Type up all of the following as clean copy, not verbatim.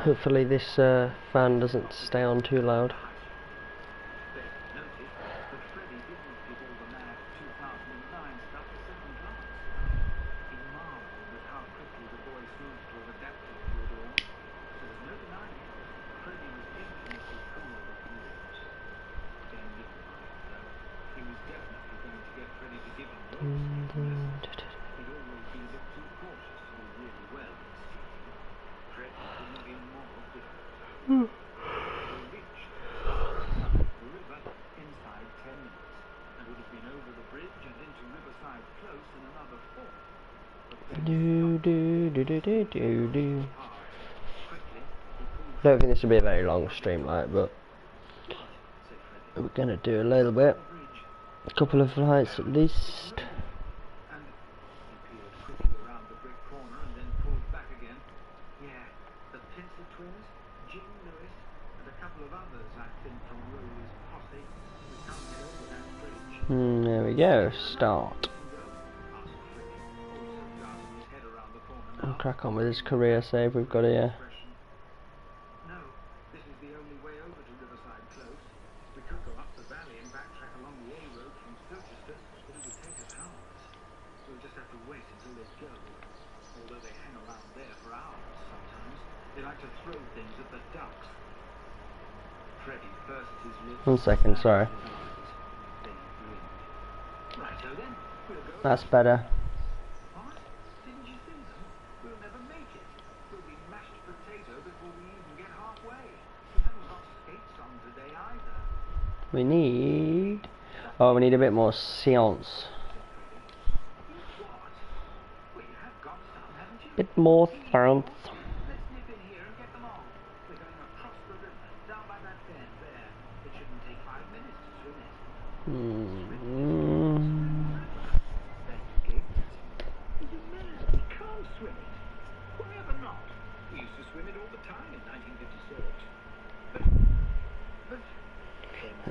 Hopefully this fan doesn't stay on too loud. I don't think this will be a very long stream, like, but we're gonna do a little bit, a couple of flights at least. There we go, start. I'll crack on with this career save we've got here. One second, sorry. That's better. We need... oh, we need a bit more seance. Bit more seance.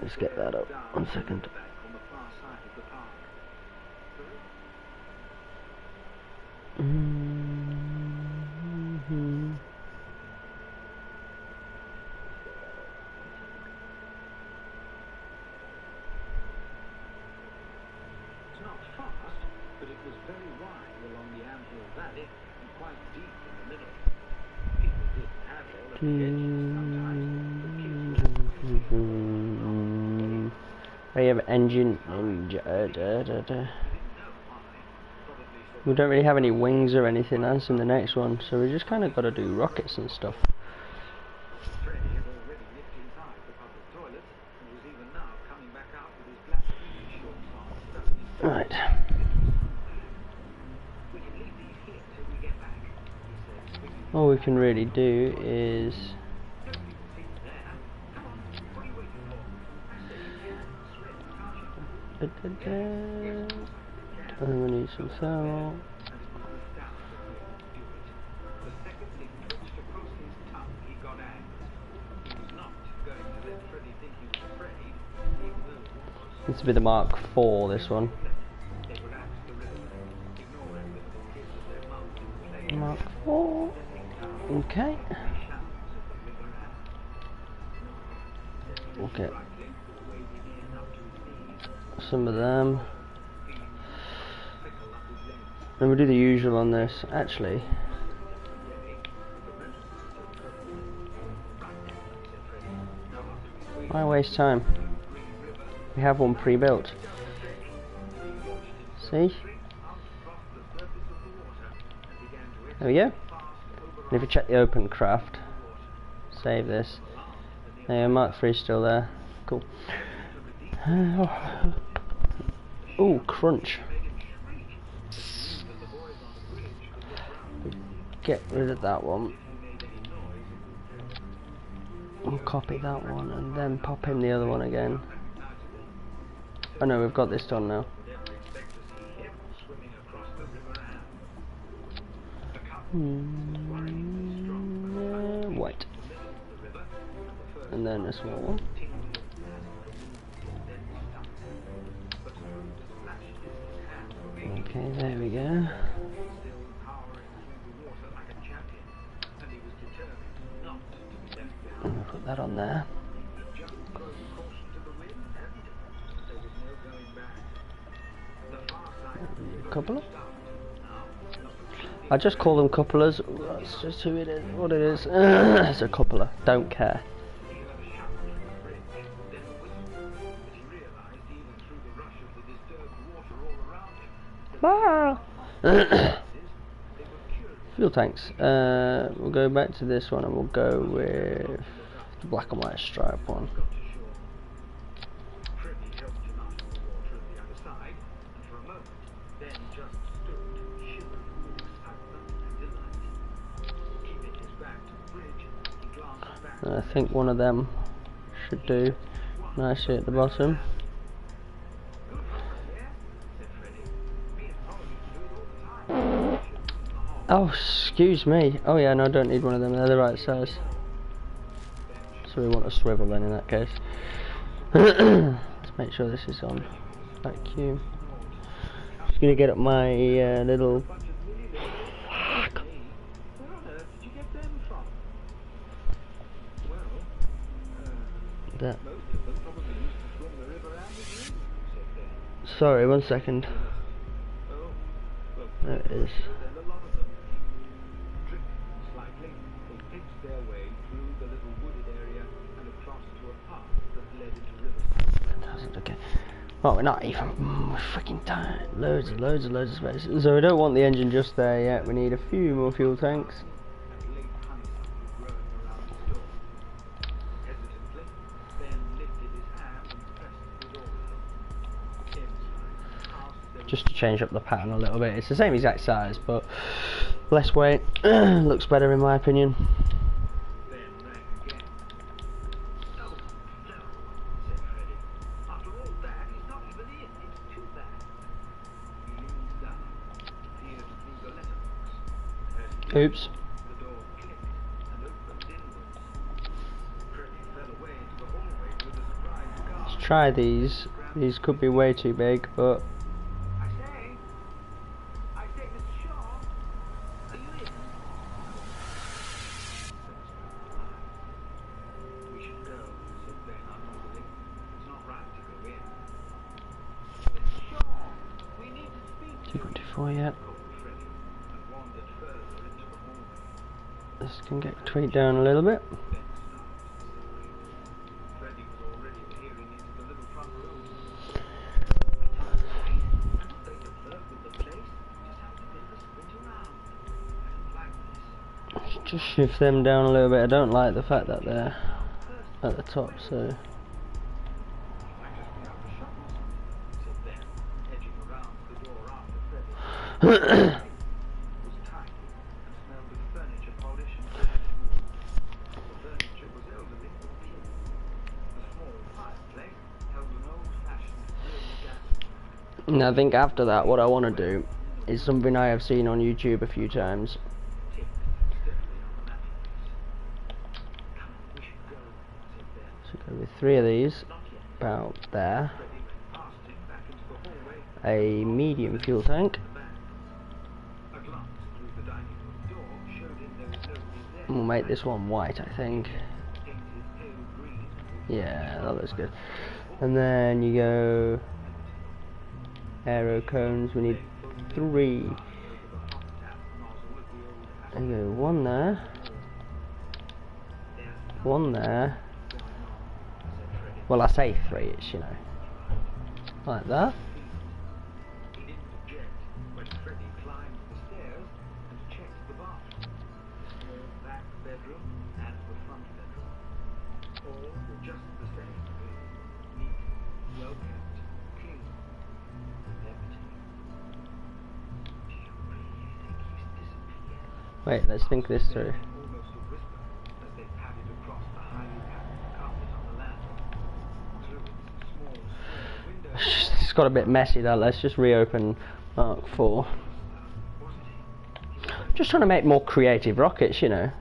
Let's get that up. 1 second. We have engine. We don't really have any wings or anything as in the next one, so we just kind of got to do rockets and stuff. Right. All we can really do is and we need some thermal. This will be the Mark IV, this one. Mark IV. Okay. We'll get some of them. And we'll do the usual on this. Actually, why waste time? We have one pre-built. See? There we go. And if you check the open craft, save this. There, Mark III still there. Cool. Oh, crunch. Get rid of that one. We'll copy that one and then pop in the other one again. Oh no, we've got this done now. White. And then a small one. Okay, there we go. Put that on there. Coupler? I just call them couplers. That's just who it is. What it is. It's a coupler. Don't care. Ah. Fuel tanks. We'll go back to this one and we'll go with the black and white stripe one. I think one of them should do nicely at the bottom. Oh, excuse me. Oh yeah, no, I don't need one of them. They're the right size. So we want a swivel then in that case. Let's make sure this is on vacuum. Just gonna get up my little. That. Sorry, 1 second. There it is. Okay. Well, we're not even. We're freaking tired. Loads of space. So we don't want the engine just there yet. We need a few more fuel tanks. Just to change up the pattern a little bit. It's the same exact size, but less weight. Looks better in my opinion. Oops. Let's try these. These could be way too big, but yeah. This can get tweaked down a little bit. Just shift them down a little bit. I don't like the fact that they're at the top, so and I think after that what I want to do is something I have seen on YouTube a few times. So go with 3 of these, about there. A medium fuel tank. We'll make this one white, I think. Yeah, that looks good. And then you go aero cones. We need 3. And you go 1 there, 1 there. Well, I say 3. It's, you know, like that. Wait, let's think this through. It's got a bit messy though. Let's just reopen Mark 4. Just trying to make more creative rockets, you know.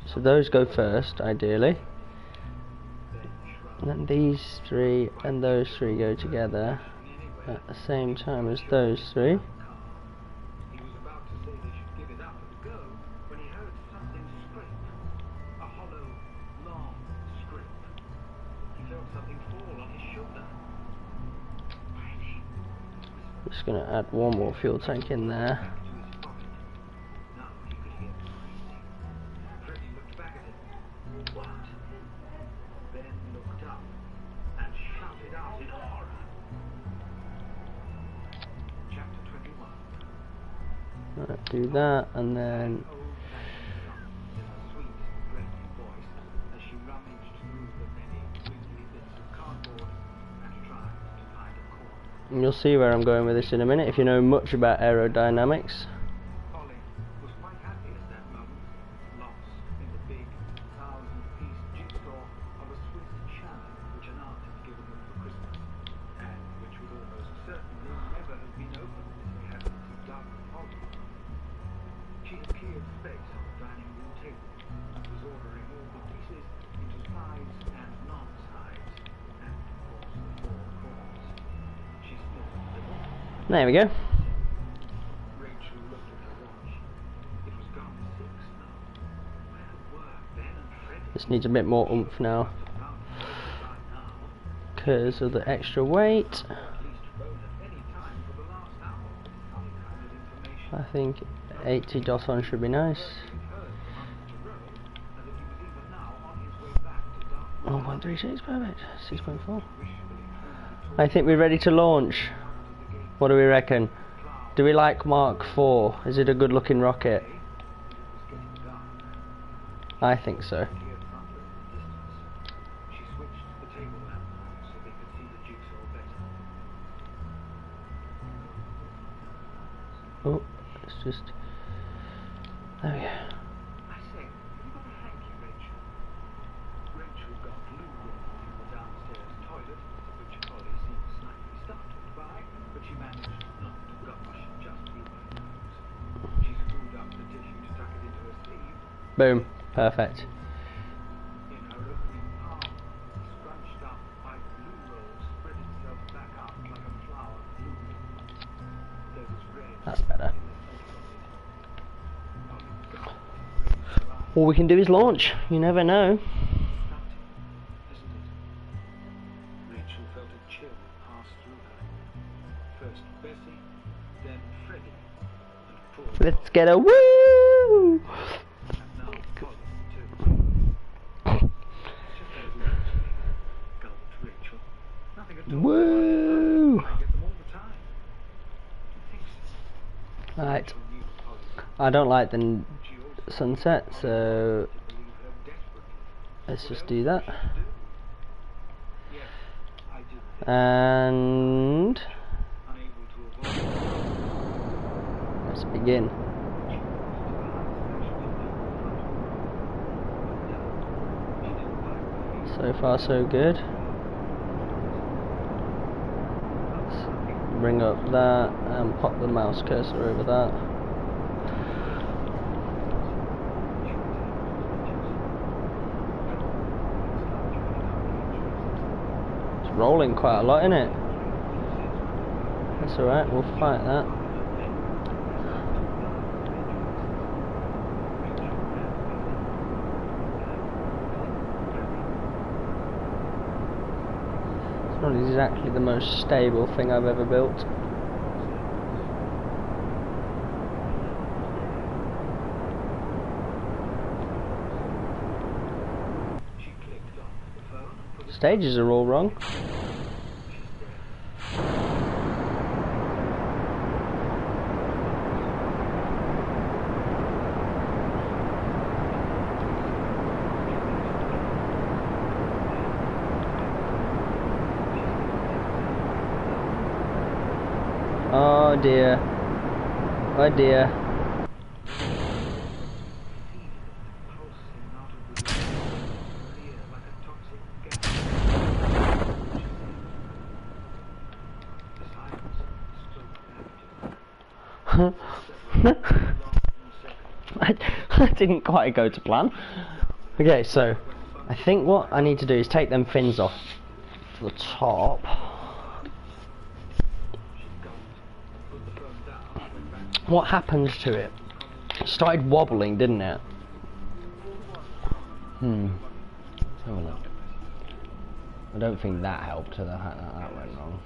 So those go first, ideally. And then these 3 and those 3 go together at the same time as those 3. Just gonna add one more fuel tank in there. Right, do that, and then and you'll see where I'm going with this in a minute if you know much about aerodynamics. There we go. This needs a bit more oomph now because of the extra weight. I think 80 dot on should be nice. 1.36, perfect. 6.4. I think we're ready to launch. What do we reckon? Do we like Mark IV? Is it a good looking rocket? I think so. Oh, it's just... There we go. Boom, perfect. That's better. All we can do is launch. You never know. Let's get a woo! Woo! Right. I don't like the sunset, so let's just do that. And let's begin. So far so good. Let's bring up that and pop the mouse cursor over that. It's rolling quite a lot, isn't it? That's alright, we'll fight that. Not exactly the most stable thing I've ever built. Stages are all wrong. Oh dear. Oh dear. I didn't quite go to plan. Okay, so I think what I need to do is take them fins off the top. What happened to it? It started wobbling, didn't it? Let's have a look. I don't think that helped to the fact that that went wrong.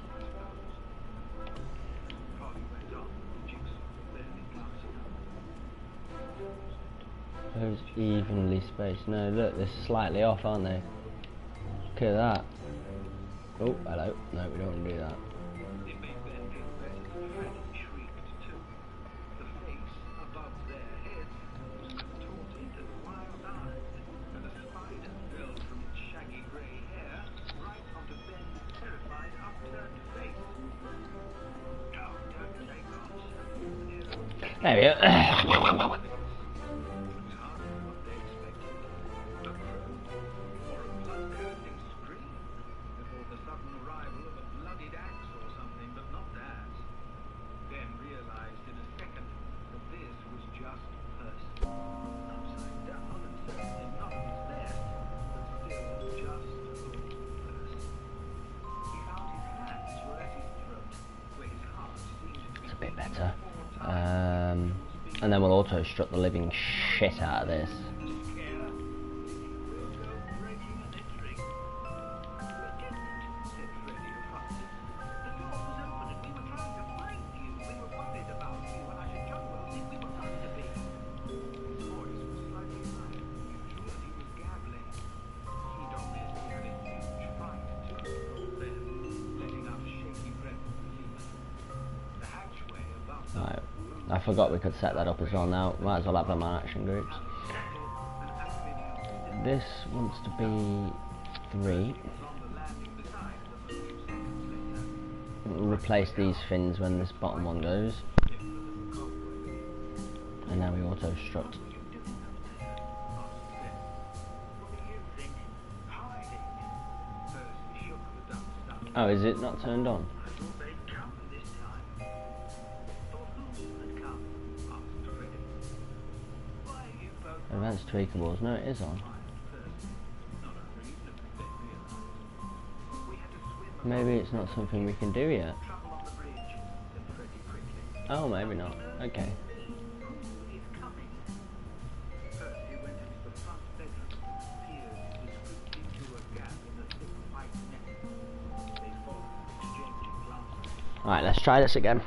Those evenly spaced. No, look, they're slightly off, aren't they? Look at that. Oh, hello. No, we don't want to do that. There we go. It's a bit better. And then we'll auto strut the living shit out of this. Right, I forgot we could set that up as well now. Might as well have them on action groups. This wants to be 3. We'll replace these fins when this bottom one goes. And now we auto strut. Oh, is it not turned on? Advanced tweakables. No, it is on. Maybe it's not something we can do yet. Oh, maybe not. Okay. Alright, let's try this again.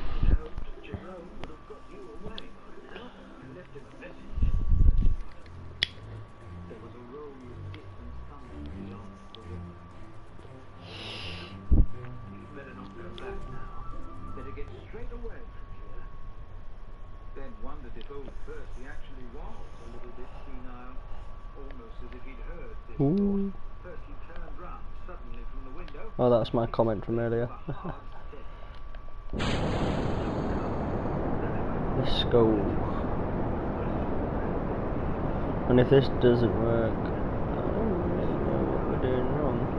Ooh. Oh, that's my comment from earlier. Let's go. And if this doesn't work, I don't really know what we're doing wrong.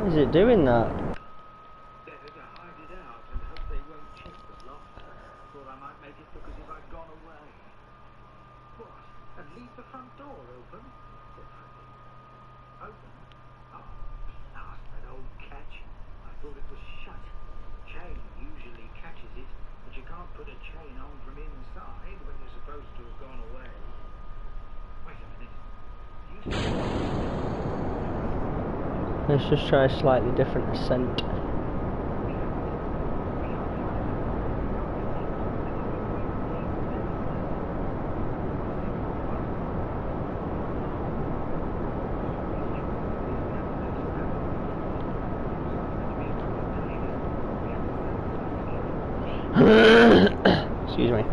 Is it doing that? Let's just try a slightly different ascent. Excuse me.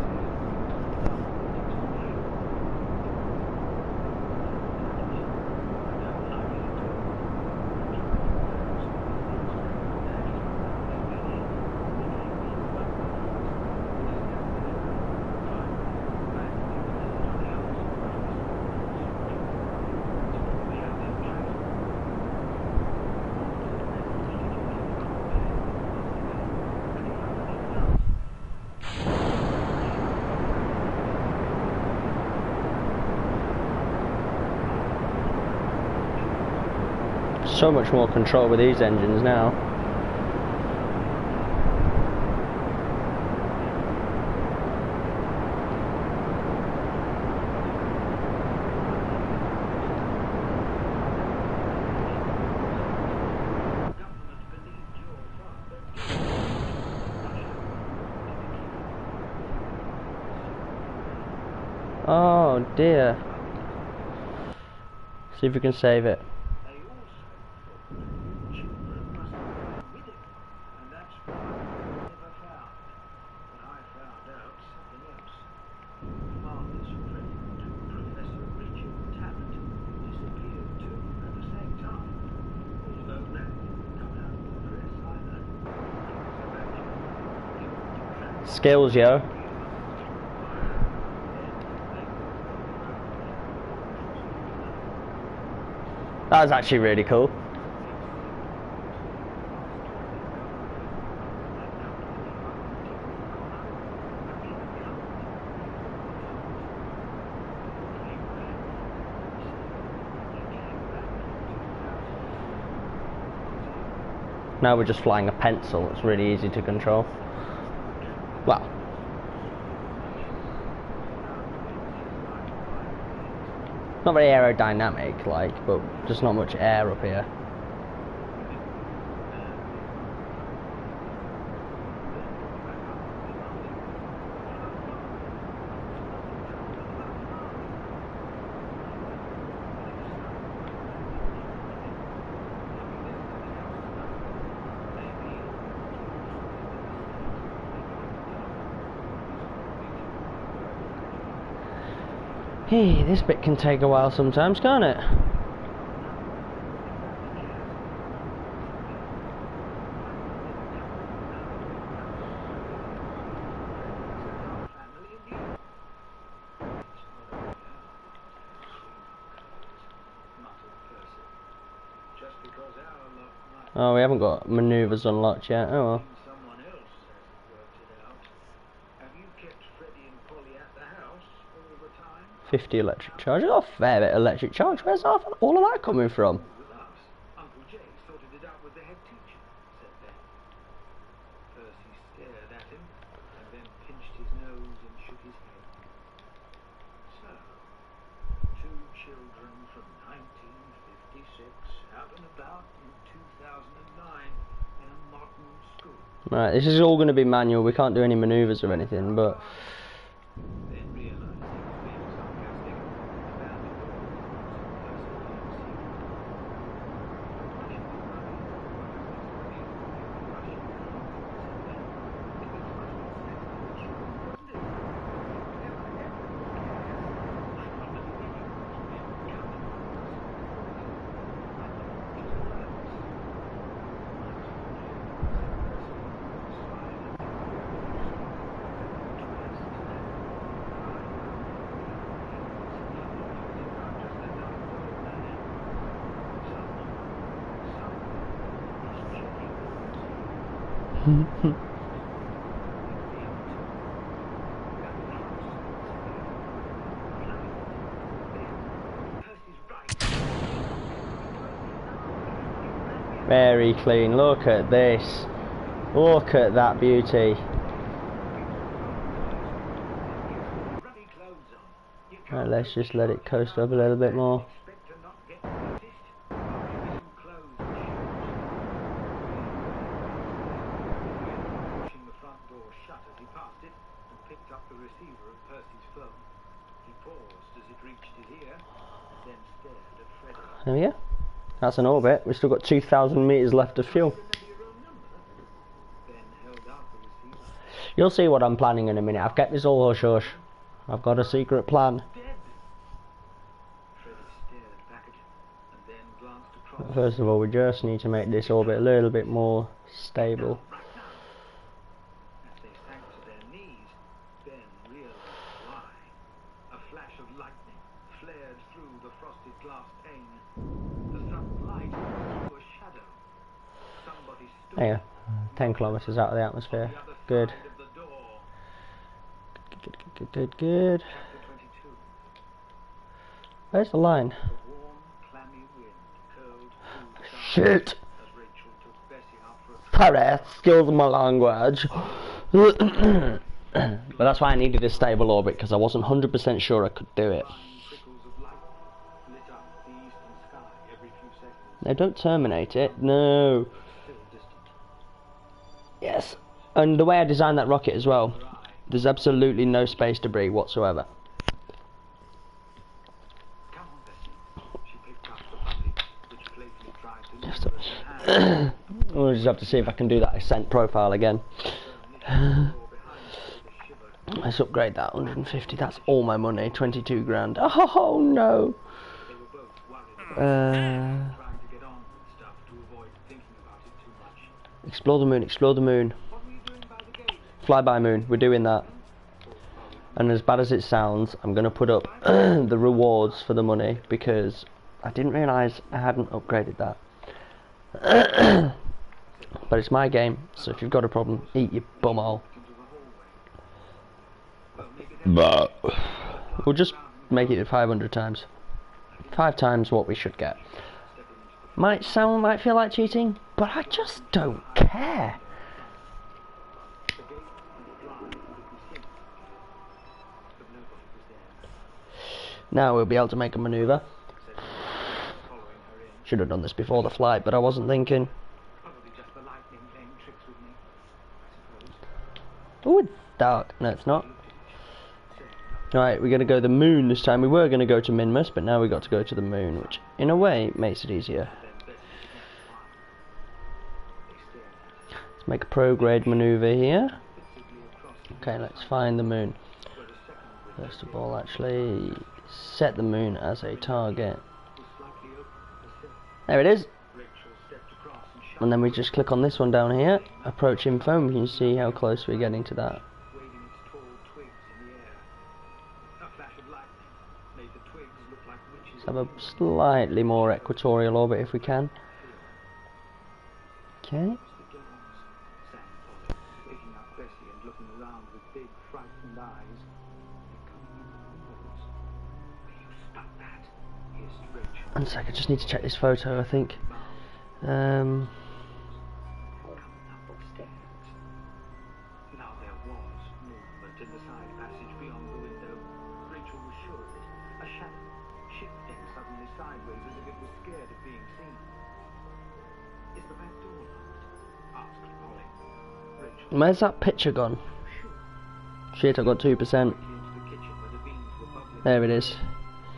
so much more control with these engines now. Oh dear. See if we can save it. Skills, yo. That was actually really cool. Now we're just flying a pencil. It's really easy to control. Well, not very aerodynamic, like, but just not much air up here. Hey, this bit can take a while sometimes, can't it? Oh, we haven't got manoeuvres unlocked yet. Oh well. 50 electric charge. I got a fair bit of electric charge. Where's all of that coming from? Uncle Jay sorted it out with the head teacher, said Ben. Percy stared at him and then pinched his nose and shook his head. So, 2 children from 1956 out and about in 2009 in a modern school. Right, this is all going to be manual. We can't do any manoeuvres or anything, but very clean. Look at this. Look at that beauty. Right, let's just let it coast up a little bit more. There we go. That's an orbit. We've still got 2,000 meters left of fuel. You'll see what I'm planning in a minute. I've kept this all hush hush. I've got a secret plan. First of all, we just need to make this orbit a little bit more stable. There you go. 10 kilometers out of the atmosphere. Good. Good. Where's the line? shit. as Rachel took Bessie out for a Sorry, skills my language. But that's why I needed a stable orbit, because I wasn't 100% sure I could do it. fine prickles of light lit up the eastern sky every few seconds, No, don't terminate it. No. still distant. Yes. And the way I designed that rocket as well, there's absolutely no space debris whatsoever. Come on, Bessie. She picked up the puppy, which playfully tried to lift her hand. We'll just have to see if I can do that ascent profile again. Let's upgrade that 150. That's all my money. 22 grand. Oh no. They were both worried about Uh, trying to get on with stuff to avoid thinking about it too much. explore the moon. Explore the moon. What were you doing by the gate? Flyby moon. We're doing that. And as bad as it sounds, I'm gonna put up the rewards for the money, because I didn't realise I hadn't upgraded that. But it's my game, so if you've got a problem, eat your bumhole. But we'll just make it 500 times. 5 times what we should get. Might feel like cheating, but I just don't care. Now we'll be able to make a manoeuvre. Should have done this before the flight, but I wasn't thinking. Probably just the lightning playing tricks with me, I suppose. Oh, it's dark. No, it's not. Right, we're going to go to the moon this time. We were going to go to Minmus, but now we've got to go to the moon, which, in a way, makes it easier. Let's make a prograde manoeuvre here. Okay, let's find the moon. First of all, actually, set the moon as a target. There it is. And then we just click on this one down here, approach info, and we can see how close we're getting to that. Let's have a slightly more equatorial orbit if we can. Okay. One sec, I just need to check this photo, I think. Now there was movement in the side passage beyond the window. Rachel was sure of it. A shadow, shifting suddenly sideways as if it was scared of being seen. Is the back door locked? Asked Polly. Rachel, Where's that picture gone? Shit, I got 2%. into the kitchen where the beans were bubbling. There it is.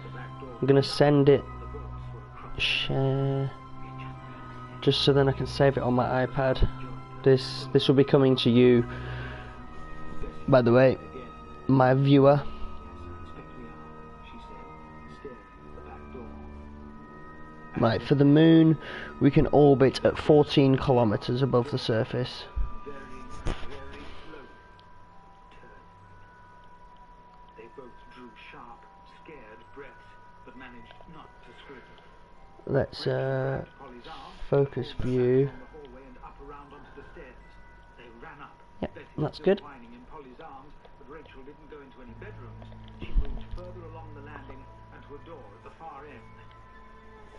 The back door, I'm gonna send it. the bolts were across. Share. Just so then I can save it on my iPad. This will be coming to you. By the way, my viewer. Right, for the moon, we can orbit at 14 kilometers above the surface. Very, very slowly turned. They both drew sharp, scared breaths, but managed not to scream. Let's Polly's arm focus view. on the hallway and up around onto the stairs. They ran up. Yep, Bessie that's still good. whining in Polly's arms, but Rachel didn't go into any bedrooms. She moved further along the landing and to a door at the far end.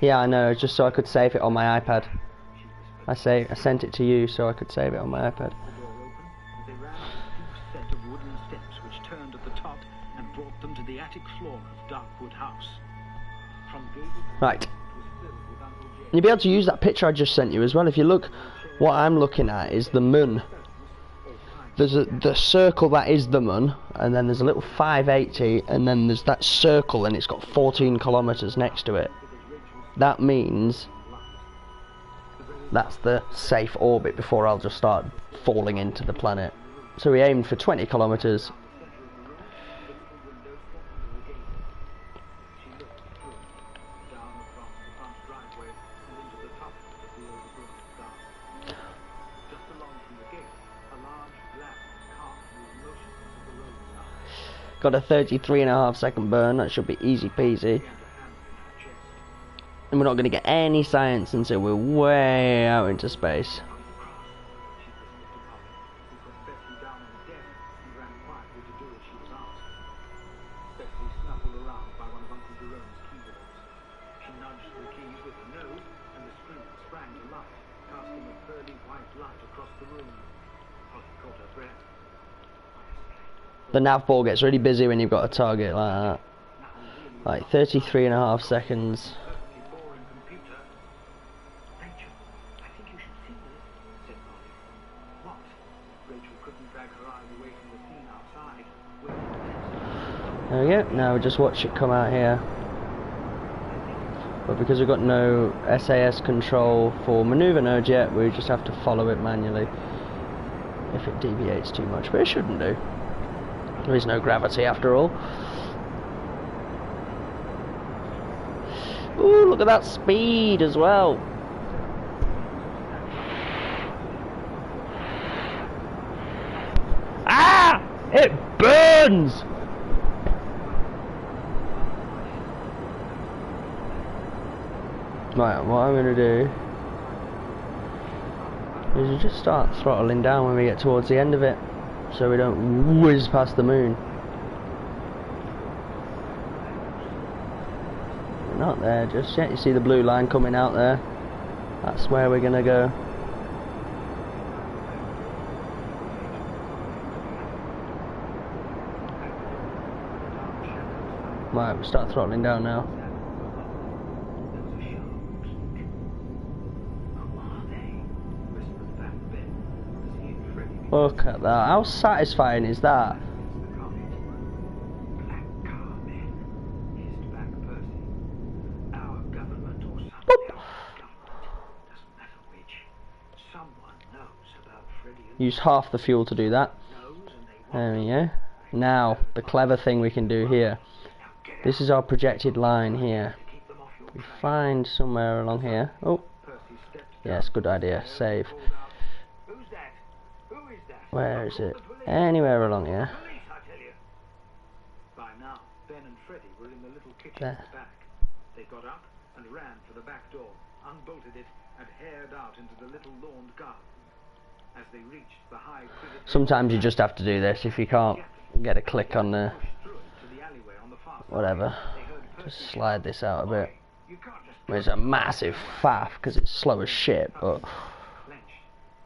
Yeah, I know, just so I could save it on my iPad. She whispered. I sent it to you so I could save it on my iPad. The door opened and they ran up a steep set of wooden steps which turned at the top and brought them to the attic floor of Darkwood House. From gated Right. it was filled with Uncle Jay. You'll be able to use that picture I just sent you as well. If you look, what I'm looking at is the moon. There's the circle that is the moon, and then there's a little 580, and then there's that circle, and it's got 14 kilometers next to it. That means that's the safe orbit before I'll just start falling into the planet. So we aimed for 20 kilometers. Got a 33.5-second burn. That should be easy peasy. And we're not going to get any science until we're way out into space. nudged the keys with her nose, and the screen sprang to life, casting a pearly white light across the room. Polly caught her breath. The nav ball gets really busy when you've got a target like that. Like 33.5 seconds. Perfectly boring computer. Rachel, I think you should see this, said Polly. What? Rachel couldn't drag her eyes away from the scene outside, waiting. There we go. Now we just watch it come out here. But because we've got no SAS control for manoeuvre node yet, we just have to follow it manually if it deviates too much, but it shouldn't do. There is no gravity after all. Ooh, look at that speed as well. Ah! It burns! Right, what I'm going to do is you just start throttling down when we get towards the end of it, so we don't whiz past the moon. We're not there just yet. You see the blue line coming out there? That's where we're going to go. Right, we'll start throttling down now. Look at that. How satisfying is that? Use half the fuel to do that. There we go. Now, the clever thing we can do here. This is our projected line here. We find somewhere along here. Oh, yes, good idea. Save. Where is it? Anywhere along here. By now, Ben and Freddie were in the little kitchen There. at the back. They got up and ran for the back door, unbolted it, and hared out into the little lawned garden. As they reached the high privet, Sometimes you just have to do this if you can't get a click on the through it to the alleyway on the far side. whatever. They heard Just Percy slide this out a bit. You can't just It's a massive faff because it's slow as shit, but clench.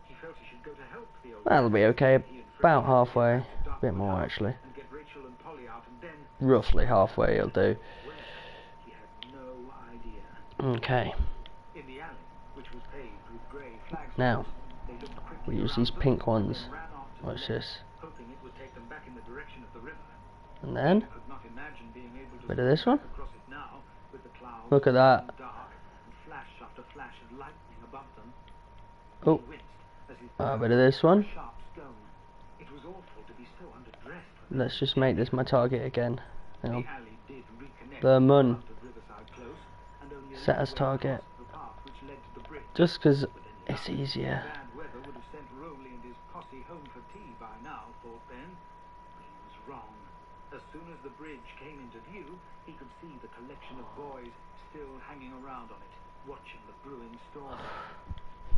He felt he should go to help the old that'll be okay. He and Freddie About halfway. had to A bit more out actually. and get Rachel and Polly out, and then Roughly halfway you'll do. where he had no idea. Okay. In the alley, which was paved with grey flags, Now, they looked quickly we use around these them pink and ones. then ran off to Watch the this. left, hoping it would take them back in the direction of the river. And then, Could not imagine being able to bit of this one. across it now, with the clouds Look at that. dark and flash after flash of lightning above them. Oh, He winced as his a bit of this one. sharp stone. It was awful to be so underdressed for Let's just make this my target again. Hang on. The alley did reconnect The Mun. with Riverside Close, and only a Set little as way target. across the path which led to the bridge. Just because But then it's easier. bad weather would have sent Rowley and his posse home for tea by now, thought Ben. But he was wrong. As soon as the bridge came into view, he could see the collection of boys still hanging around on it, watching the brewing storm.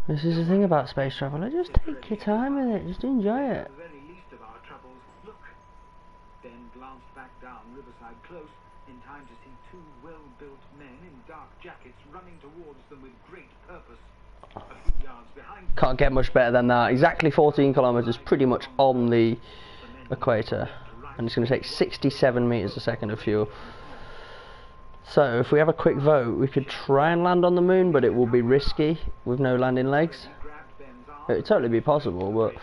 This is the thing about space travel. Just take your time with it. Just enjoy it. The very least of our troubles. Look. Ben glanced back down Riverside Close in time to see two well-built men in dark jackets running towards them with great purpose. A few yards behind them, Can't get much better than that. Exactly 14 kilometers, pretty much on the equator. And it's going to take 67 meters a second of fuel. So if we have a quick vote, we could try and land on the moon, but it will be risky with no landing legs. grabbed Ben's arm. It would totally be possible, but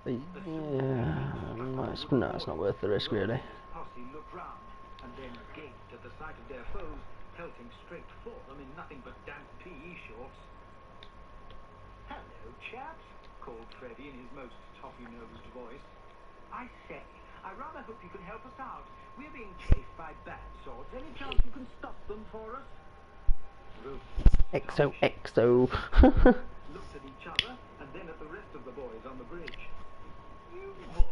yeah, no, it's not worth the risk really. Posse looked round and then gaped at the sight of their foes pelting straight for them in nothing but damp PE shorts. Hello, chaps, called Freddie in his most toffee-nosed voice. I say, I rather hope you can help us out. We're being chased by bad sorts. Any chance you can stop them for us? XOXO. Looked at each other and then at the rest of the boys on the bridge. You boys,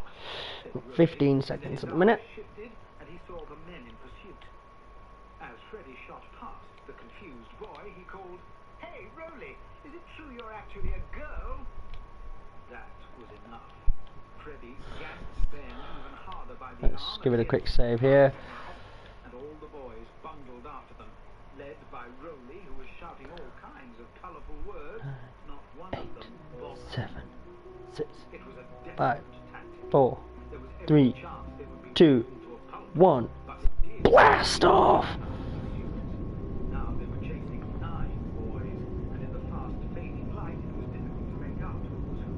said Rowley, 15 and seconds then at the minute. his eyes shifted and he saw the men in pursuit. As Freddie shot past the confused boy, he called, "Hey, Rowley, is it true you're actually a girl?" That was enough. Freddie yanked Ben even harder by the Let's arm give it a and quick hit save here. and all the boys bundled after them. led by Rowley, who was shouting all kinds of colourful words. Not one of them bothered. 7, 6, It was a 5, desperate tactic. 4, There was every 3, chance they would be 2, forced into a pulp, 1. but it did. Blast off! Now they were chasing 9 boys, and in the fast fading light it was difficult to make out who was who.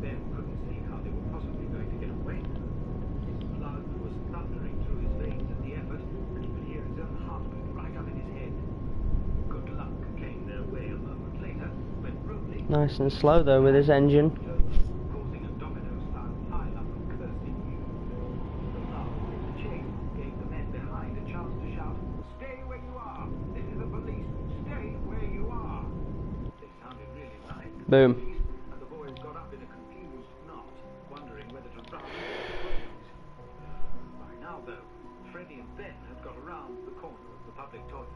Ben couldn't see how they were possibly going to get away. His blood was thundering through his veins at the effort, and he could hear his own heartbeat right up in his head. Good luck came their way a moment later, when Rowley, Nice and slow though with his engine. causing a domino-style pile-up of cursing news. The lull in the chase gave the men behind a chance to shout, "Stay where you are! This is the police! Stay where you are!" They sounded really like the Boom. police, and the boys got up in a confused knot, wondering whether to run or to freeze. By now, though, Freddie and Ben had got around the corner of the public toilets.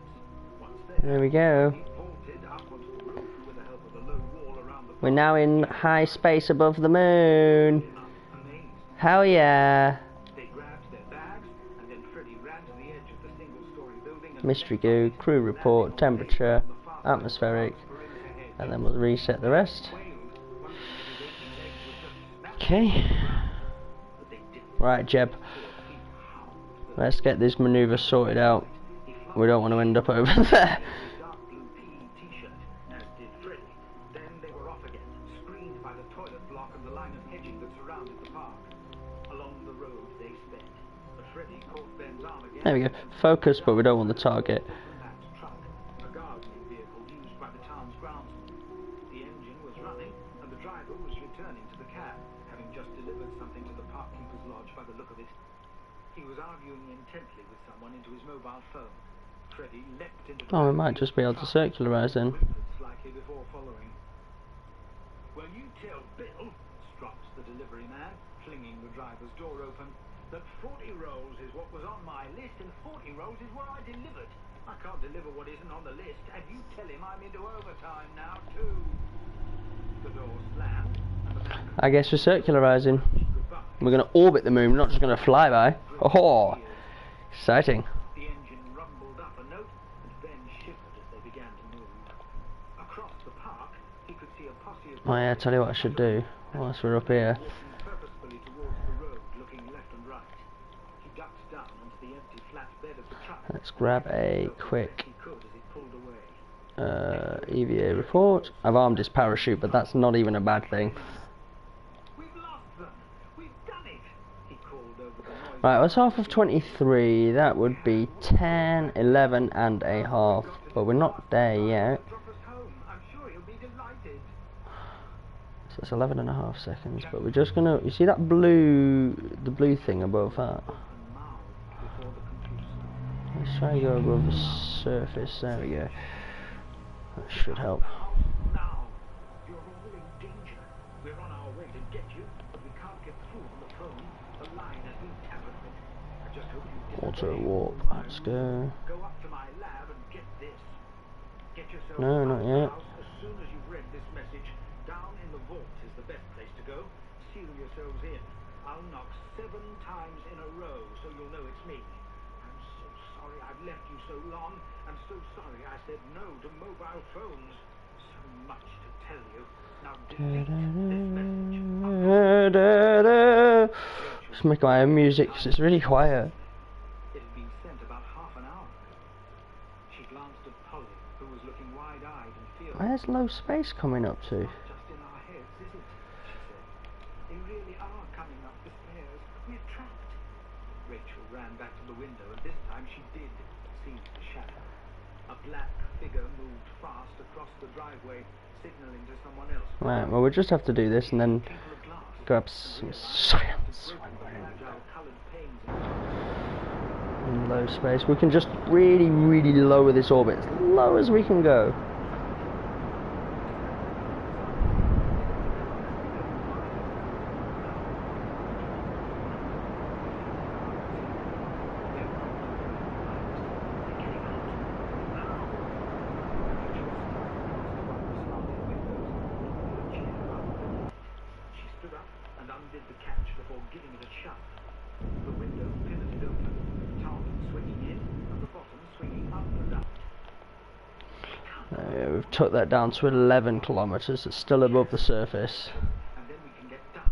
Once There we go. he vaulted up onto the roof with the help of a low wall around the We're now in high space above the moon. amazed. Hell yeah. They grabbed their bags, and then Freddie ran to the edge of the single-story building and Mystery goo, crew report, temperature, atmospheric, and then we'll reset the rest. Okay. Right, Jeb. Let's get this manoeuvre sorted out. We don't want to end up over there. Dark blue PE t-shirt, as did Freddie. Then they were off again, screened by the toilet block and the line of hedging that surrounded the park. Along the road they sped, but Freddie caught Ben's arm again. There we go. Focus, but we don't want the target. That truck, a gardening vehicle used by the town's groundsman. The engine was running, and the driver was returning to the cab, having just delivered something to the parkkeeper's lodge by the look of it. He was arguing intently with someone into his mobile phone. Freddie leapt into the Oh, we might just be able to circularise then. slightly before following. "Well, you tell Bill," stropped the delivery man, flinging the driver's door open, "that 40 rolls is what was on my list and 40 rolls is what I delivered. I can't deliver what isn't on the list, and you tell him I'm into overtime now, too." The door slammed, and the man I guess we're circularising. goodbye. We're going to orbit the moon, we're not just going to fly by. Oh, exciting. The engine rumbled up a note, and Ben shivered as they began to move. Across the park, he could see a posse of Oh yeah, tell you what I should do whilst we're up here. walking purposefully towards the road, looking left and right. He ducked down onto the empty flat bed of the truck. Let's grab a quick He could as it pulled away. EVA report. I've armed his parachute, but that's not even a bad thing. "We've lost them! We've done it!" he called over the noise. Right, what's half of 23? That would be 10, 11 and a half. But we're not there yet. "Drop us home. I'm sure he'll be delighted." So it's 11 and a half seconds. But we're just gonna, you see that blue, the blue thing above that? And mouthed before the computer started. Let's try and go above the surface. There we go. That should help. Now, you're all in danger. We're on our way to get you, but we can't get through on the phone. The line has been tampered with. I just hope you Auto disobey. warp. Let's go. Go up to my lab and get this. Get yourself No, out not of yet. the house as soon as you've read this message. Down in the vault is the best place to go. Seal yourselves in. I'll knock 7 times in a row so you'll know it's me. I'm so sorry I've left you so long. I'm so sorry I said no to mobile phones. So much to tell you. Now delete this message. Just make my own music because it's really quiet. It had been sent about half an hour ago. She glanced at Polly, who was looking wide-eyed and fearful. Where's low space coming up to? Just in our heads, is it? She said. They really are coming up the stairs. We're trapped. Rachel ran back to the window, and this time she did see the shadow. A black figure moved fast across the driveway, signaling to someone else. Right, well we'll just have to do this and then Tinkle of glass. grab some science when we're Fragile coloured panes in low space. We can just really, really lower this orbit as low as we can go. She stood up and undid the catch before giving it a shove. The window pivoted open, the top swinging in and the bottom swinging up and out. Yeah, we've took that down to 11 kilometers. It's still above the surface. And then we can get done.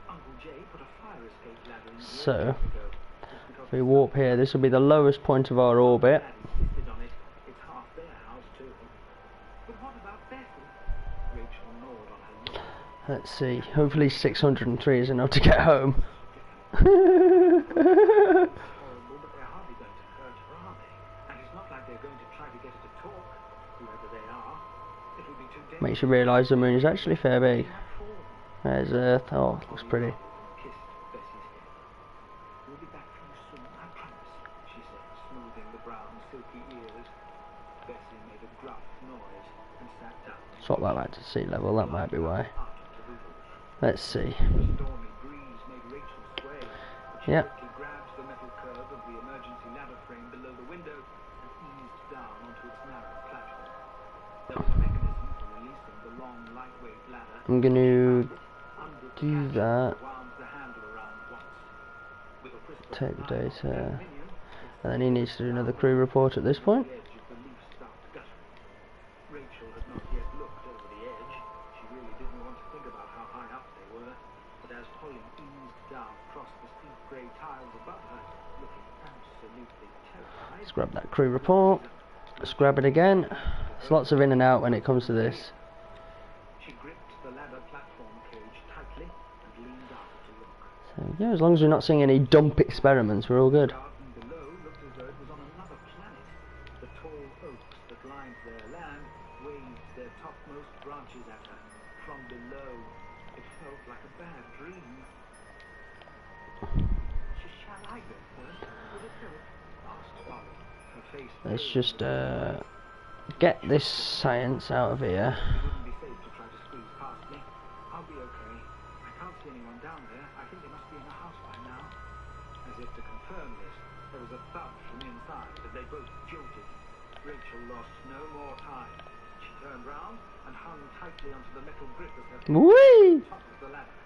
Uncle Jay put a fire escape ladder in So, here ages ago, just because if we warp here, this will be the lowest point of our orbit. Dad insisted on it. It's half their house too. But what about Bessie? Rachel gnawed on her lip. Let's see. Hopefully 603 is enough to get home. Horrible, but they're hardly going to hurt her, are they? And it's not like they're going to try to get her to talk, whoever they are. It'll be too dangerous. Makes you realise the moon is actually fair big. She had fallen. There's Earth. Oh, looks pretty. Kissed Bessie's head. We'll be back for you soon, I promise, she said, smoothing the brown, silky ears. Bessie made a gruff noise and sat down. Swap that back to sea level. That might be why. Out to the roof. Let's see. The stormy breeze made Rachel sway, but she Yep. quickly grabbed the metal curve of the emergency ladder frame below the window and eased down onto its narrow platform. There was a mechanism for releasing the long, lightweight ladder. I'm going to Undid the do catch that. and wound the handle around once. With a whisper Take the of iron data. aluminium, And then he needs to do another crew report at this point. the edge of the leaf stopped guttering. Rachel had not yet looked over the edge. She really didn't want to think about how high up they were. But as Polly eased down across the steep grey tiles above her, looking absolutely terrified, Let's grab that crew report. Let's grab it again. There's lots of in and out when it comes to this. she gripped the ladder platform cage tightly and leaned out to look. So yeah, as long as we're not seeing any dump experiments, we're all good. The garden below looked as though it was on another planet. The tall oaks that lined their land waved their topmost branches at her. From below, it felt like a bad dream. Shall I go first? Will it help? Asked Polly. Her face Let's paled just with get this science out of here. It wouldn't be safe to try to squeeze past me. I'll be okay. I can't see anyone down there. I think they must be in the house by now. As if to confirm this, there was a thud from inside as they both jolted. Rachel lost no more time. She turned round and hung tightly onto the metal grip of her Whee! top of the ladder.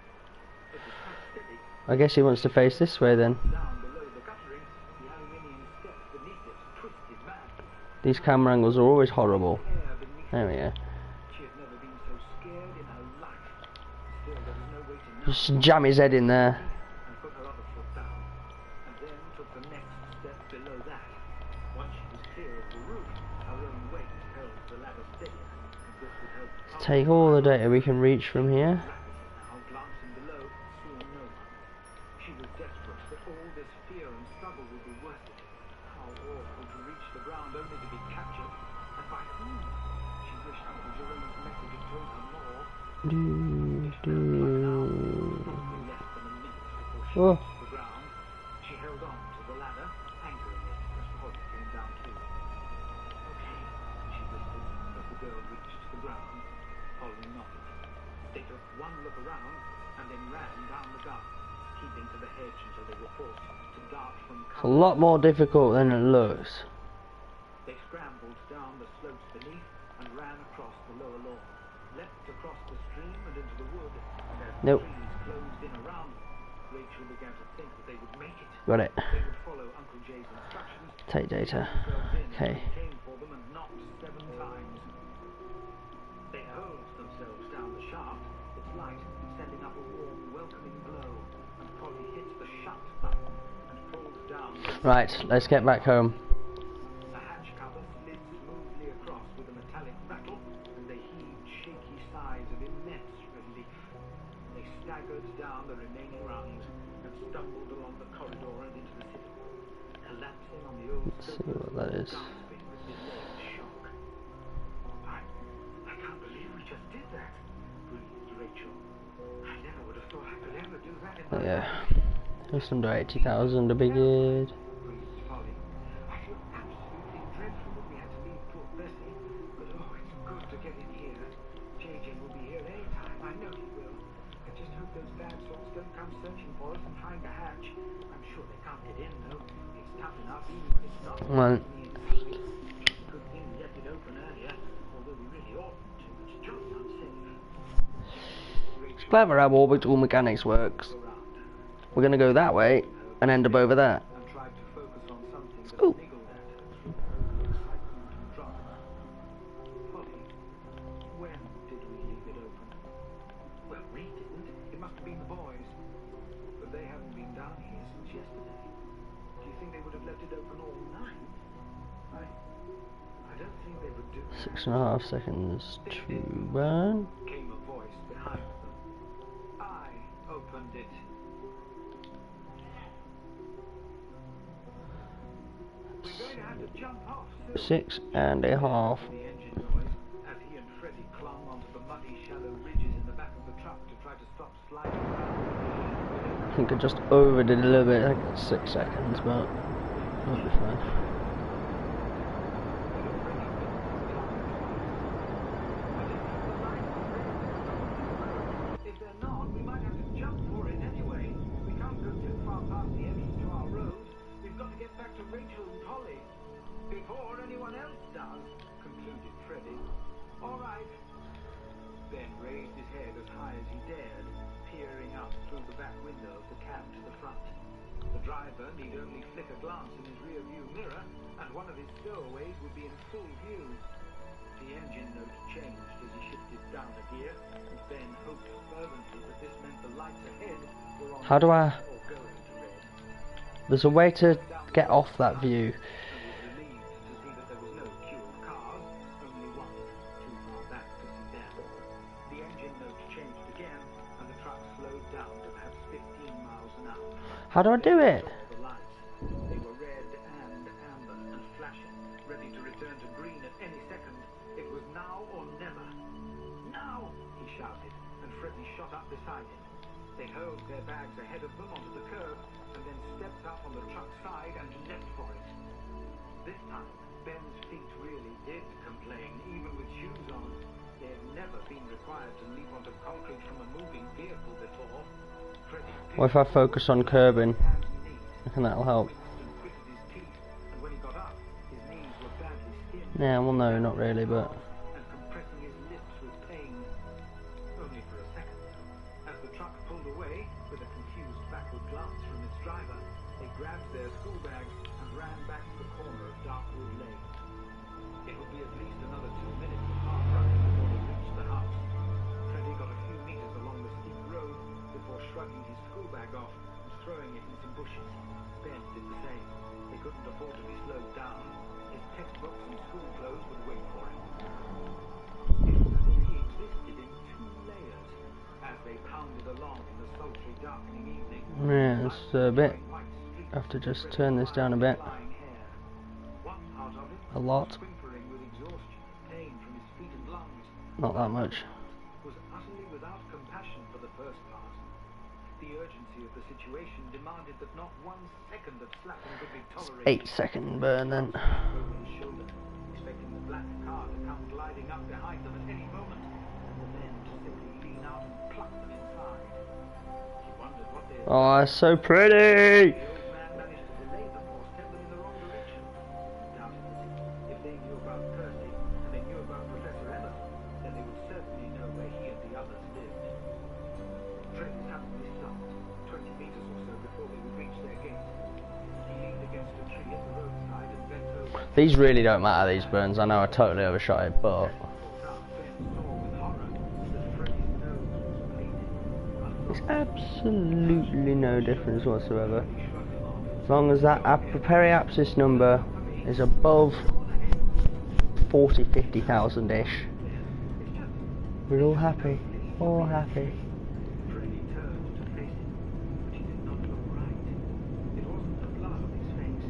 It was quite steady. I guess he wants to face this way then. Down below the guttering, the aluminium steps beneath it twisted badly. These camera angles are always horrible. Air beneath There we go. She had never been so scared in her life. Still, there was no way to know. Just jam his head in there. And put her other foot down, and then took the next step below that. Once she was clear of the roof, her own weight held the ladder steadier, and this would help. Take all the data we can reach from here. Now, glancing below, seeing no one. She was desperate that all this fear and struggle would be worth it. How awful to reach the ground only to be captured, and by whom? She wished Uncle Jerome's message had told her more. Probably less than a minute before she Oh. reached the ground. She held on to the ladder, anchoring it as Polly came down too. Okay, she whispered as the girl reached the ground. Polly nodded. They took one look around and then ran down the garden, keeping to the hedge until they were forced to dart from It's a cover. lot more difficult than it looks. They scrambled down the slopes beneath and ran across the lower lawn, leapt across the stream and into the wood, and as the Nope. trees closed in around them, Rachel began to think that they would make it. Got it. They would follow Uncle Jay's instructions, Take data. themselves in Okay. until he came for them and knocked 7 times. They hurled themselves down the shaft, its light sending up a warm, welcoming glow, and Polly hit the shut button and pulled down. Right, let's get back home. The hatch cover slid smoothly across with a metallic rattle, and they heaved shaky sighs of immense relief. They staggered down the remaining rungs and stumbled along the corridor and into the city, collapsing on the old Let's see sofa, what that is. gasping with delayed shock. I can't believe we just did that, breathed Rachel. I never would have thought I could ever do that in my Yeah. life. Just under 80,000 to be good. Breathed Polly. I feel absolutely dreadful that we had to leave poor Bessie, but oh, it's good to get in here. JJ will be here any time. I know he will. I just hope those bad sorts don't come searching for us and trying to hatch. I'm sure they can't get in, though. It's tough enough even when it's not. Well, Good thing we left it open earlier, although we really oughtn't to. It's jolly unsafe. it's clever how orbital mechanics works. We're gonna go that way and end up over there. And tried to focus on something that Ooh. niggled at her through all the excitement and drama. Polly do? 6.5 seconds to burn. Came a voice behind them. I opened it. We're going to have to jump off soon. 6.5. The engine noise as he and Freddie clung onto the muddy, shallow ridges in the back of the truck to try to stop sliding down. I think I just overdid a little bit. I think it's 6 seconds, but that'll be fine. If they're not, we might have to jump for it anyway. We can't go too far past the entrance to our road. We've got to get back to Rachel and Polly before anyone else does, concluded Freddie. All right. Ben raised his head as high as he dared, peering up through the back window of the cab to the front. The driver need only flick a glance in his rear-view mirror, and one of his stowaways would be in full view. The engine note changed as he shifted down a gear, and Ben hoped fervently that this meant the lights ahead were on How do I... or going to red. There's a way to get off that view. And was relieved to see that there was no queue of cars, only one, too far back to see them. The engine note changed again, and the truck slowed down to perhaps 15 miles an hour. How do I do it? The lights. They were red and amber and flashing, ready to return to green at any second. It was now or never. Now! He shouted, and Freddie shot up beside him. They hurled their bags ahead of them onto the curb, and then stepped up on the truck's side and leapt for it. This time, Ben's feet really did complain, even with shoes on. They had never been required to leap onto concrete from a moving vehicle before. Freddie What if I focus on curbing? hands and knees. I think that'll help. Winston gritted his teeth, and when he got up, his knees were badly skinned. Yeah, well no, not really, but... And compressing his lips with pain. Only for a second. As the truck pulled away, with a confused backward glance from its driver, they grabbed their school bags and ran back to the corner of Darkwood Lane. It would be at least another 2 minutes of hard running before they reached the house. Freddie got a few meters along the steep road before shrugging his school bag off and throwing it in some bushes. Ben did the same. They couldn't afford to be slowed down. His textbooks and school clothes would wait for him. It was as if he existed in 2 layers as they pounded along in the sultry, darkening evening. Yeah, it's a bit... I have to just turn this down a bit. Flying hair. One part of it, A lot. whimpering with exhaustion, pain from his feet and lungs, Not that much. was utterly without compassion for the first part. The urgency of the situation demanded that not 1 second of slacking could be tolerated. 8-second burn then. Over his shoulder, expecting the black car to come gliding up behind them at any moment, and the men to simply lean out and pluck them inside. He wondered what they had Oh, it's so pretty! The old man managed to delay them or step them in the wrong direction. Doubted it. If they knew about Percy and they knew about Professor Emmett, then they would certainly know where he and the others lived. Fred suddenly stopped, 20 meters or so before they would reach their gate. He leaned against a tree at the roadside and bent over. These really don't matter, these burns. I know I totally overshot it, but... Ben saw with horror that Freddy's nose was bleeding. There's absolutely no difference whatsoever. As long as that periapsis number is above 40, 50,000-ish. We're all happy. All happy. Freddy turned to face him, but he did not look right. It wasn't the blood on his face.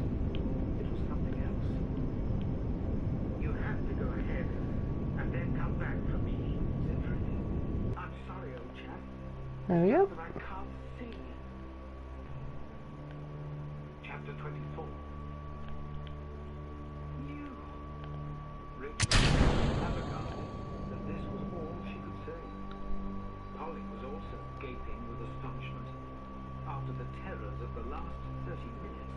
It was something else. You have to go ahead, and then come back for me, said Freddy. I'm sorry, old chap, There we go. but I can't see. Chapter 24. You. Rachel flabbergasted that this was all she could say. Polly was also gaping with astonishment. After the terrors of the last 30 minutes,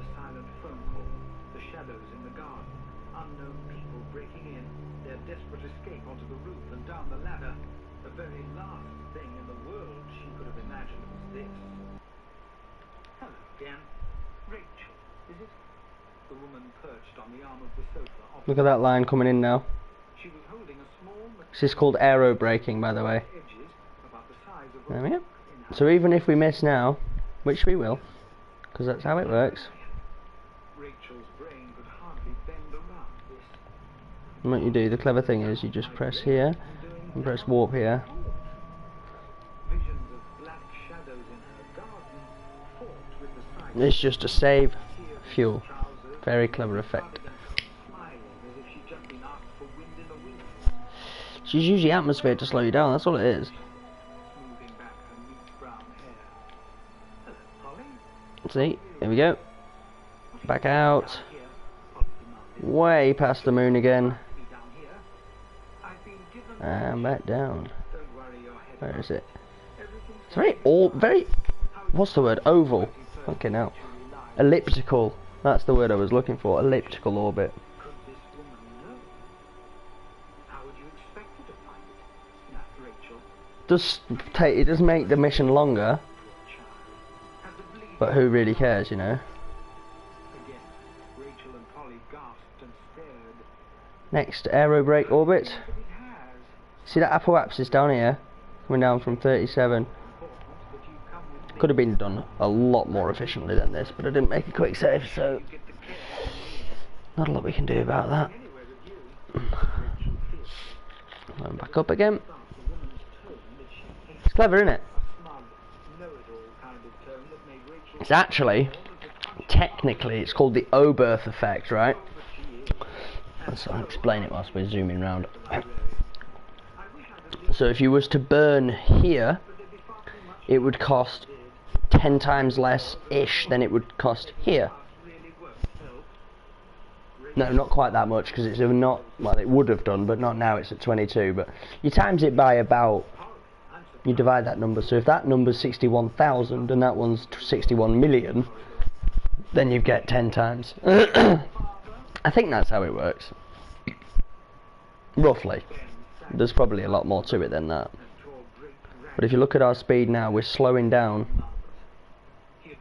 the silent phone call, the shadows in the garden, unknown people breaking in, their desperate escape onto the roof and down the ladder, the very last thing in the world she could have imagined was this. Hello again. Rachel, is it? The woman perched on the arm of the sofa opposite. Look at that line coming in now. She was holding a small This is called aero braking, by the way. edges about the size of There a we go. book in her So even if we miss now, which we will, because that's how it works. Rachel's brain could hardly bend around this. And what you do, the clever thing is you just press here and press warp here. Visions of black shadows in her garden fought with the sight It's just to save of fuel. trousers, Very clever effect. smiling as if she'd just been asked for wind in the wind, She's using atmosphere to slow you down, that's all it is. smoothing back her neat brown hair. Hello, Polly. See, here we go. Back out. Here, Polly demanded. Way past the moon again. Be down here. I've been given. And back down. Don't worry your head. Where is it? Everything's It's very, what's the word? Oval. Fucking hell. Elliptical. That's the word I was looking for. Elliptical orbit. Could this woman know? How would you expect her to find it? Snapped Rachel. It does make the mission longer, Poor child. Has the bleeding but who really cares, you know? again? Rachel and Polly gasped and stared. Next, aero brake orbit. But it has. See that apoapsis down here? Coming down from 37. Important that you come with me. Could have been done a lot more efficiently than this, but I didn't make a quick save, so You get the care not a lot we can do about that. anywhere with you. Rachel feels. And back up again. Starts a woman's tone that she hates. It's clever, isn't it? A smug, know-it-all kind of tone that made Rachel It's actually, technically, it's called the O-birth effect, right? So I'll explain it whilst we're zooming round. So if you was to burn here, it would cost 10 times less-ish than it would cost here. No, not quite that much, because it's not, well, it would have done, but not now, it's at 22. But you times it by about, you divide that number. So if that number's 61,000 and that one's 61 million, then you get 10 times. I think that's how it works. Roughly. There's probably a lot more to it than that. But if you look at our speed now, we're slowing down. If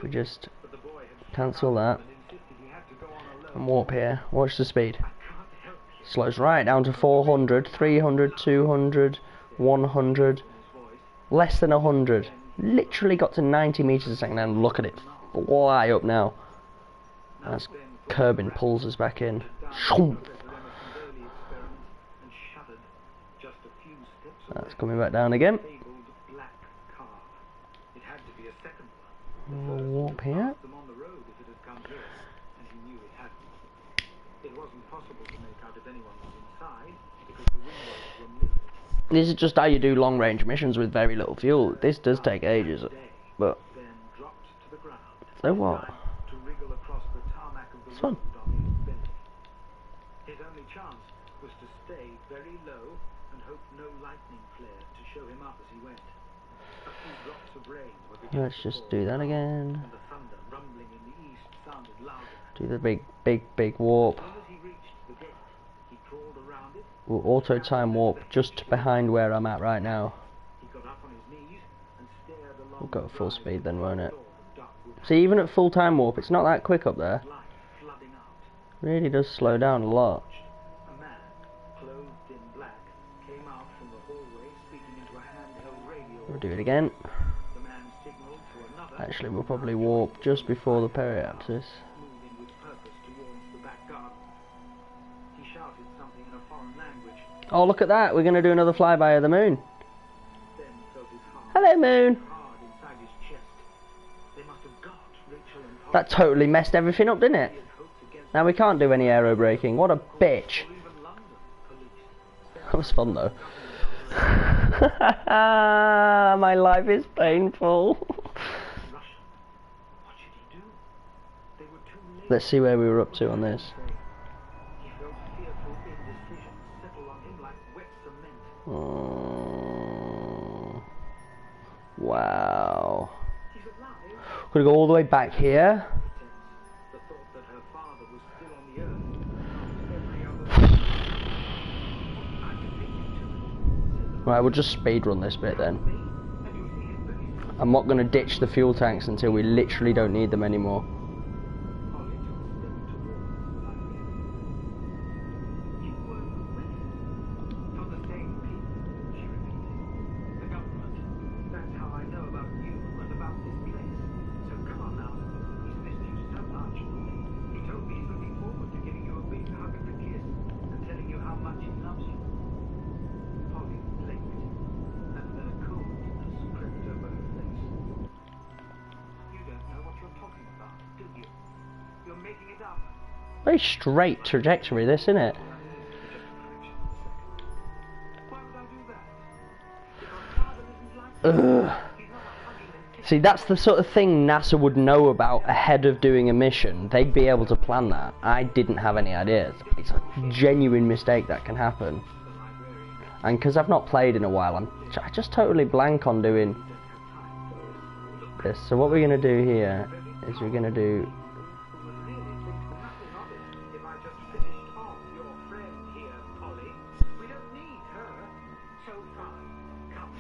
we just cancel that and warp here, watch the speed. Slows right down to 400, 300, 200, 100, less than 100. Literally got to 90 meters a second, and look at it fly up now. As Kerbin pulls us back in. That's coming back down again. We'll warp here. This is just how you do long range missions with very little fuel. This does take ages, but so what? It's fun. His only chance was to stay very low and hope no lightning flare to show him up as he went. A few drops of rain were beginning Let's to just fall, do that again. and the thunder rumbling in the east sounded louder. Do the big warp. As soon as he reached the gate, he crawled around it. We'll auto time warp just behind where I'm at right now. He got up on his knees and stared along We'll go the at full drive speed then, won't it? door of Darkwood See, even at full time warp, it's not that quick up there. light flooding out. Really does slow down a lot. A man, clothed in black, came out from the hallway speaking into a handheld radio. We'll do it again. The man signaled to another, Actually, we'll probably warp just before the periapsis. moving with purpose towards the back garden. He shouted something in a foreign language, Oh, look at that! We're going to do another flyby of the moon. then felt his heart Hello, moon! hard inside his chest. They must have got Rachel and Polly. That totally messed everything up, didn't it? He had hoped against Now we can't do any aero braking. What a bitch! or even London police. That was fun though. My life is painful. Russian. What should he do? They were too late. Let's see where we were up to on this. He felt fearful indecision settle on him like wet cement. Oh, wow. He's alive. Gonna go all the way back here. The thought that her father was still on the earth after every other I can take you to it. Right, we'll just speed run this bit then. And you'll see his very I'm not gonna ditch the fuel tanks until we literally don't need them anymore. Polly took a step towards the light. You were away from the same people, she repeated. The government. That's how I know about you and about this place. So come on now. He's missed you so much. He told me he's looking forward to giving you a big hug Very straight trajectory, this, isn't it? Why would I do that? Because father isn't like that. Ugh. He's not a hugging and See, that's the sort of thing NASA would know about ahead of doing a mission. They'd be able to plan that. I didn't have any ideas. It's a genuine mistake that can happen. And because I've not played in a while, I just totally blank on doing this. So what we're going to do here is we're going to do... who would really think nothing of it if I just finished off your friend here, Polly. We don't need her. So fine. Come.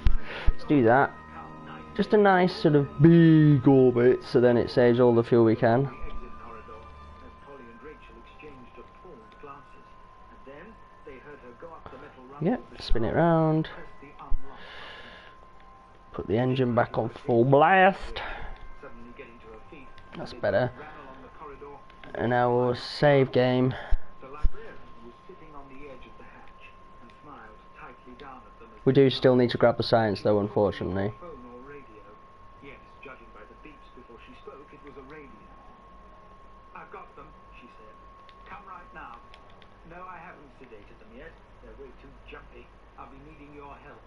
Let's do that. Come, nice. Just a nice sort of big orbit, so then it saves all the fuel we can. The exit corridor as Polly and Rachel exchanged appalled glances. And then they heard her go up the metal rung Yep, of the spin it shaft round. and press the unlock button. Put the engine back on full blast. Suddenly getting to her feet, That's they better. ran along the corridor. And now we'll save game. The librarian was sitting on the edge of the hatch and smiled tightly down at them as We do still need to grab the science though, unfortunately. phone or radio. Yes, judging by the beeps before she spoke, it was a radio. I've got them, she said. Come right now. No, I haven't sedated them yet. They're way too jumpy. I'll be needing your help.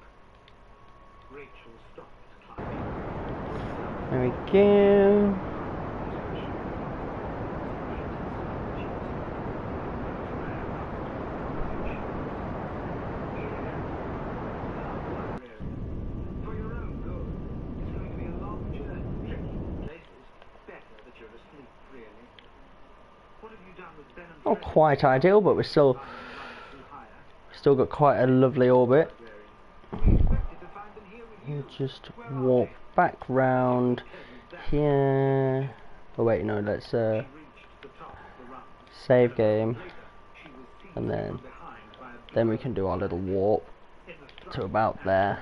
Rachel stopped climbing. There we go. For your own good. It's going to be a long journey, tricky places. Better that you're asleep, really. What have you done with Ben and Not quite ideal, but we're still got quite a lovely orbit. We'll just walk back round here. Oh wait, no, let's save game, and then we can do our little warp to about there.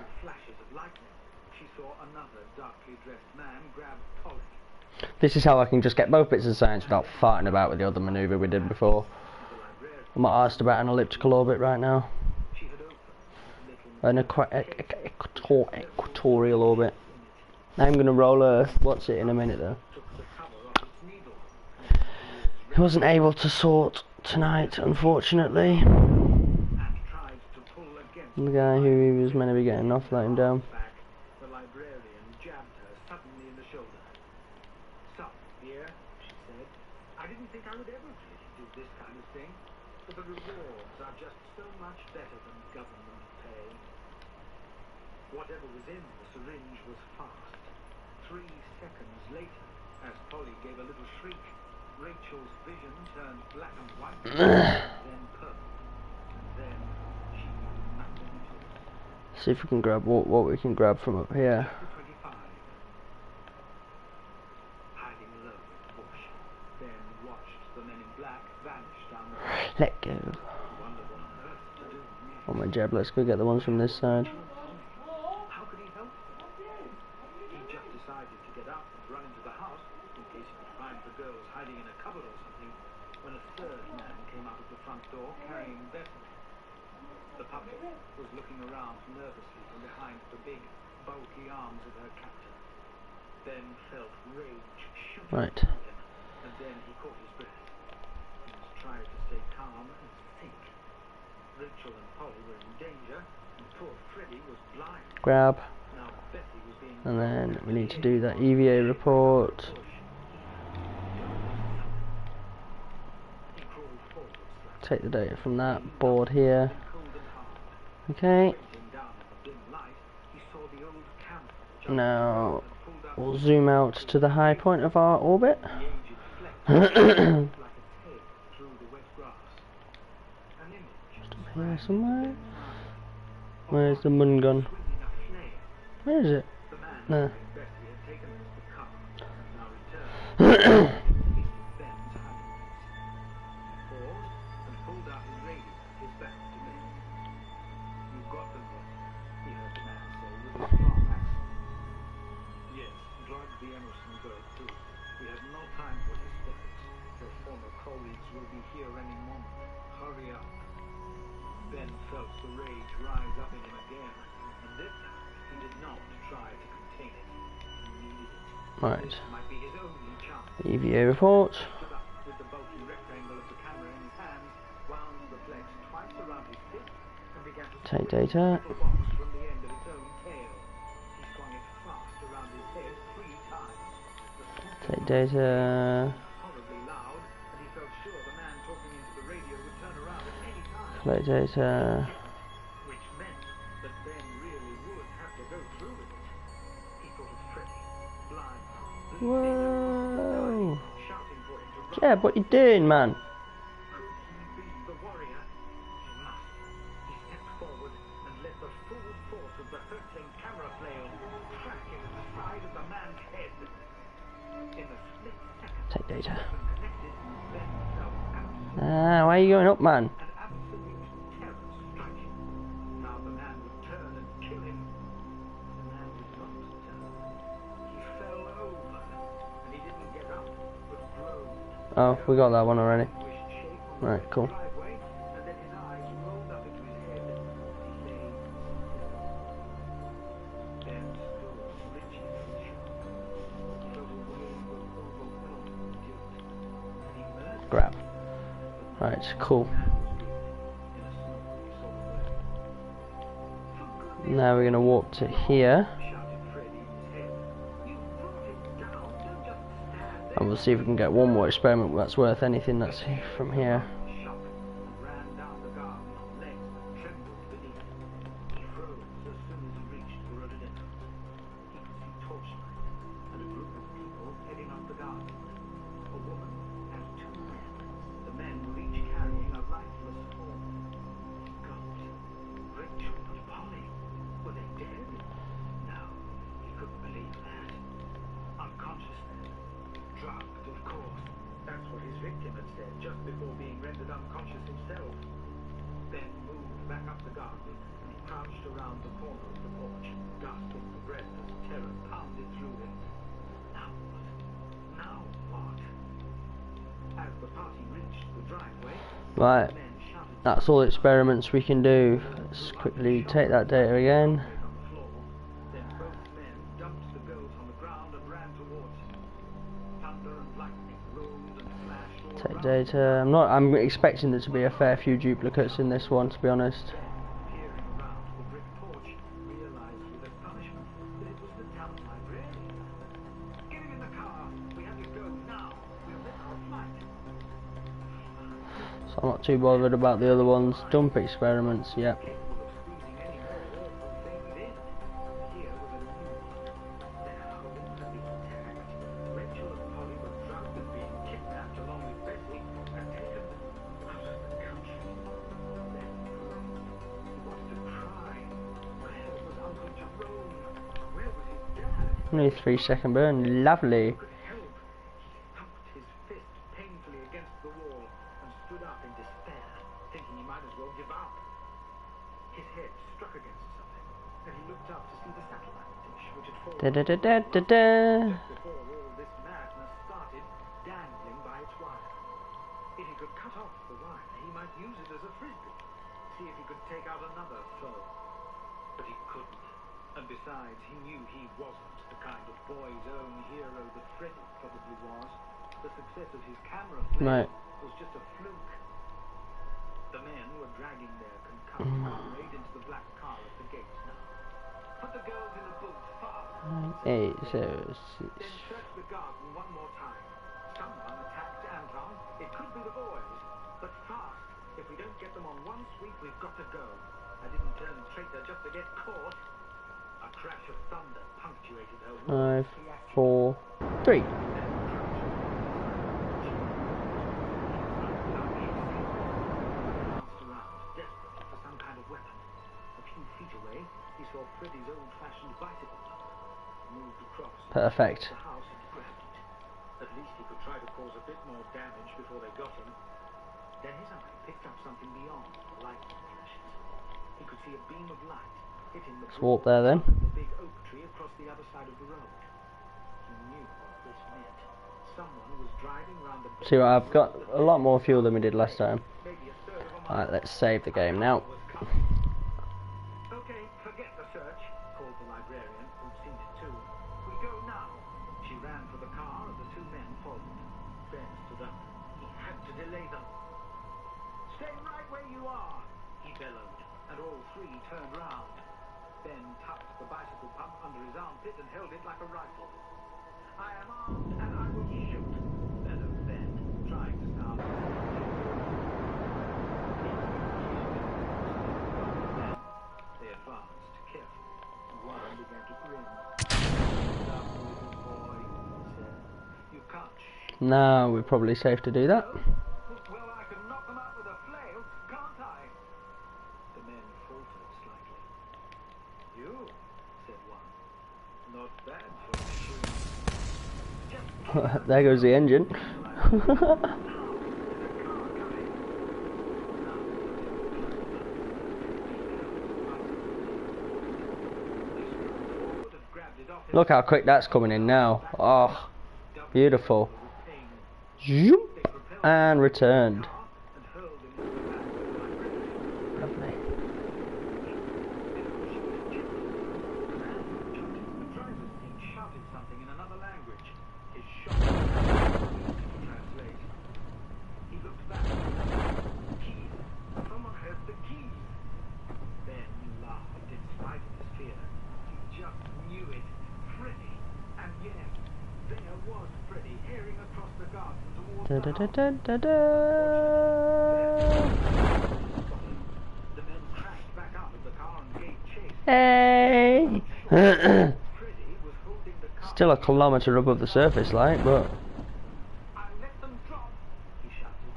This is how I can just get both bits of science without farting about with the other manoeuvre we did before. I'm not asked about an elliptical orbit right now. An equatorial orbit. I'm going to roll Earth. What's it in a minute though? He wasn't able to sort tonight, unfortunately. The guy who he was meant to be getting off let him down. The librarian jabbed her suddenly in the shoulder. "Stop, dear," she said. "I didn't think I would ever really do this kind of thing, but the rewards are just so much better than government pay." Whatever was in the syringe was fast. 3 seconds later, as Polly gave a little shriek, Rachel's vision turned black and white, then purple, and then she knew nothing at all. See if we can grab what we can grab from up here. Chapter 25. Hiding low in the bush, then watched the men in black vanish down the road. Let go. Wondered what on earth to do next. Oh my jab, let's go get the ones from this side. How could he help them? He just decided to get up and run into the house in case he could find the girls hiding in a cupboard or something, when a third man came out of the front door carrying Bethany. The puppet was looking around nervously from behind the big, bulky arms of her captor. Then felt rage shooting Right. through him, and then he caught his breath. He was trying to stay calm and think. Rachel and Polly were in danger, and poor Freddie was blind. Grab. Now Betty was being And then we need to do that EVA report. He crawled forward slightly, Take the data from that board here. cold and hard. Okay. Squinting down in the dim light, he saw the old camera just Now and pulled out we'll zoom out to the high point of our orbit. the aged fleck like a tail through the wet grass. An image Here somewhere. Where's the mun gun? swinging a flare. Where is it? The man There. whom Betty had taken as the car had now returned. Ben's hiding place. He paused and pulled out his radio, his back to me. "You've got them yet?" he heard the man say with a strong accent. "Yes, drug the Emerson girl too. We have no time for hysterics. Your former colleagues will be here any moment. Hurry up." Ben felt the rage rise up in him again, and this time he did not try to contain it. He needed it. Right. This might be his only chance. EVA report. Stood up with the bulky rectangle of the camera Take data. The box from the end of its own tail. He swung it fast around his head 3 times. The Take data. horribly loud, and he felt sure the man talking into the radio would turn around at any time. Collect data. Which meant that Ben really would have to go through with it. He thought of Freddy, blind, Whoa. shouting for him to run. Jeb, what you doing, man? Could he be the warrior? He must. He stepped forward and let the full force of the hurtling camera flail crack into the side of the man's head. In a split second, Take data. weapon connected, Ben felt absolute Why are you going up, man? and absolute terror strike him. Now the man would turn and kill him. The man did not turn. He fell over, and he didn't get up, but groaned. Oh, we got that one already. Wished shape on the Right, cool. driveway, and then his eyes rolled up into his head. He lay still. Ben stood wrenching his shock. He felt a wave of overwhelming guilt, and he murdered Grab. Right, cool. the man was breathing in a smoky, solid way. For goodness Now we're gonna walk to here, shouted Freddy in his head. You brought it down, don't just stand there. and we'll see if we can get one more experiment that's worth anything that's from here. Shock and ran down the garden on legs that trembled beneath him. He froze as soon as he reached the rhododendron. He could see torchlight and a group of people heading up the garden. A woman and 2 men. The men were each carrying a lifeless form. He gulped. Rachel and Polly. Were they dead? No, he couldn't believe that. Unconscious then. Drugged, of course. That's what his victim had said just before being rendered unconscious himself. Ben moved back up the garden and he crouched around the corner of the porch, gasping for breath as terror pounded through him. Now what? Now what? As the party reached the driveway, Right, the men shouted that's all experiments we can do. Let's quickly take that data again. on the floor. Then both men dumped the girls on the ground and ran towards him. Thunder and lightning rolled and flashed all Take around. data. I'm expecting there to be a fair few duplicates in this one, to be honest. Peering around the brick porch, realized with astonishment that it was the town librarian. Get him in the car. We have to go now. We'll miss our flight. So I'm not too bothered about the other ones. Dump experiments, yep. Capable of squeezing any more awful things in. Here was a new one. Their home had been attacked. Rachel and Polly were drugged and being kidnapped along with Bessie and taken out of the country. Then groaned. He wanted to cry. Where was Uncle Jerome? Where was his dad? Only 3-second burn. Lovely. Who could help? He thumped his fist painfully against the wall and stood up in despair, thinking he might as well give up. His head struck against something, and he looked up to see the satellite dish which had fallen Da da da da da da. just before all this madness started, dangling by its wire. If he could cut off the wire, he might use it as a frisbee, see if he could take out another foe. But he couldn't. And besides, he knew he wasn't the kind of boy's own hero that Freddy probably was. The success of his camera flare Right. was just a fluke. The men were dragging their concussed comrade into the black car at the gates now. Put the girls in the boot fast. 8, 7, 6. Then search the garden one more time. Someone attacked Anton. It could be the boys. But fast. If we don't get them on one sweep, we've got to go. I didn't turn traitor just to get caught. A crash of thunder punctuated her words. 5, 4, 3. Glanced around, desperate for some kind of weapon. A few feet away, he saw Freddy's old-fashioned bicycle. Moved across. Perfect. The house and grabbed it. At least he could try to cause a bit more damage before they got him. Then his eye picked up something beyond the lightning flashes. He could see a beam of light hitting the Let's walk there then. the big oak tree across the other side of the road. He knew what this meant. Someone was driving round the See what I've got a lot more fuel than we did last time. maybe a third of a mile. Alright, let's save the game now. Was coming. Okay, forget the search, called the librarian, who'd seen it too. We go now. She ran for the car and the 2 men followed. Ben stood up. He had to delay them. Stay right where you are, he bellowed. and all three turned round. Ben tucked the bicycle pump under his armpit and held it like a rifle. I am armed and I will shoot, bellowed Ben, trying to sound. They advanced carefully. One began to grin. Lovely little boy, he said. You can't shoot. Now we're probably safe to do that. Well, I can knock them out with a flail, can't I? The men faltered slightly. You, said one. Not bad for a shooting. There goes the engine. Look how quick that's coming in now. Oh, beautiful. Zoom, and returned. Lovely. Shouted something in another language. His shock translate. He looked back. Keys. Someone has the keys. Ben laughed in spite of his fear. He just knew it. Freddy. And yes, there was Freddy airing across the garden towards Da, the da, house. da, da, da, The men crashed back out of the car and gave chase. da. Hey! Freddy was holding the car. Still a kilometre above the surface, like, but I'll let them drop, he shouted.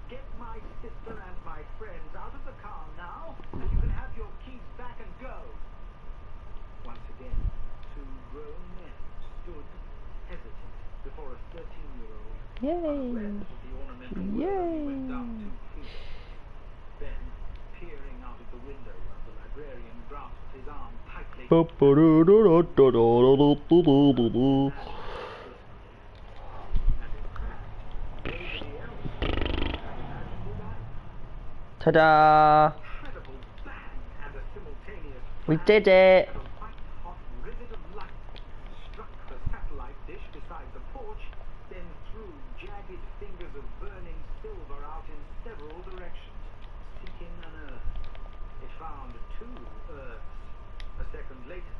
Get my sister and my friends out of the car now, and you can have your keys back and go. Once again, two grown men stood hesitant before a 13-year-old. yay! The ornamental world went down 2 feet. Then, peering out of the window as the librarian grasped his arm tightly. Ta-da! Incredible bang and a simultaneous We did it! a white-hot rivet of light struck the satellite dish beside the porch, then threw jagged fingers of burning silver out in several directions, seeking an earth. It found 2 earths. A second later,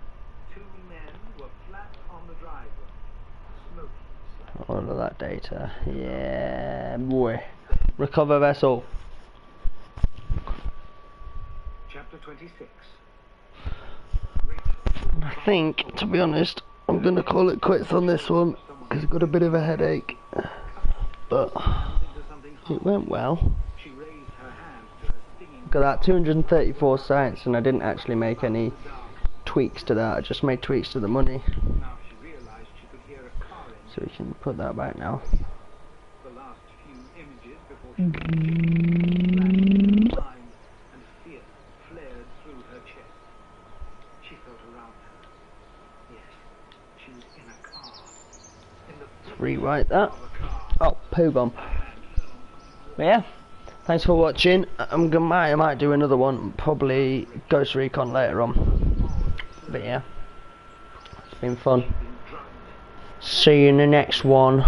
2 men were flat on the driveway, smoking slightly. All of that data. Yeah, boy. Recover vessel. Chapter 26. I think, to be honest, I'm going to call it quits on this one, because I've got a bit of a headache. But it went well. She raised her hand to her stinging. Got that 234 science, and I didn't actually make any tweaks to that. I just made tweaks to the money. Now she realized she could hear a car engine. So we can put that back now. The last few images before she flashed lines and fear flared through her chest. She felt around her. Yes, she was in a car. In the Let's rewrite that. of a car. Oh, poo bomb. But yeah, thanks for watching. I might do another one, probably Ghost Recon later on. But yeah, it's been fun. See you in the next one.